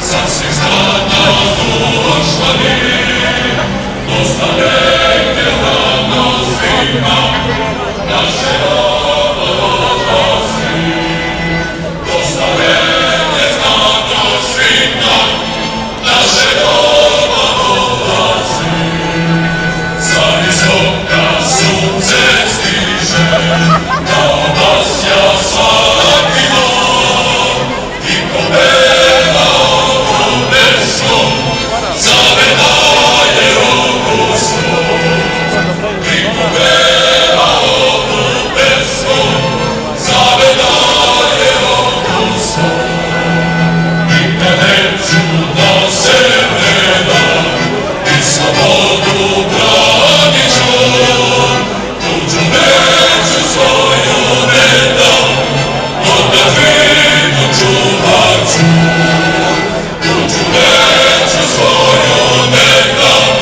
sa svih strana došla dosta negdje rano svima, naše oblasti. Dosta negdje znano svima, naše oblasti. Sa visoka sunce stiže, na obasja svaki dom, i povela ovu pesmu, zavedaje rogu svom. I povela ovu pesmu, zavedaje rogu svom. I kad neću da se predam, i slobodu braniš on, tuđu neću svoju ne dam, otadžbinu čuvat ću. Tuđu neću svoju ne dam,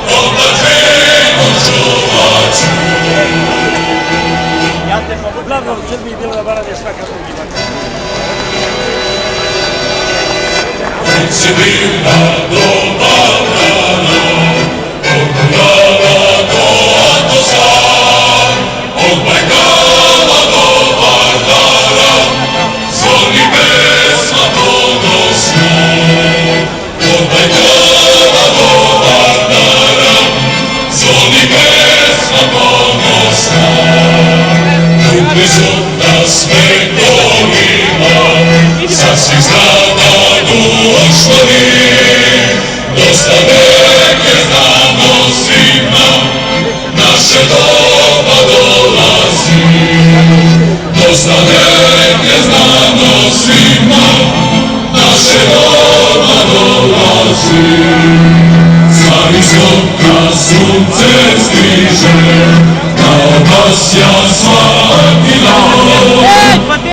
otadžbinu čuvat ću. Uglavnom u Srbiji bilo da Baran je svaka drugi. Si bila do Balkana, od Dunava do Atosa, od Bajkala do Vardara, zvoni pesma ponosna. Od Bajkala do Vardara, zvoni pesma ponosna. Tu prisutna svetovima, sa svih strana došla dosta neke znano svima, naše doba dolazi. Dosta neke znano svima, naše doba dolazi. Sa visoka sunce stiže, na obasja sva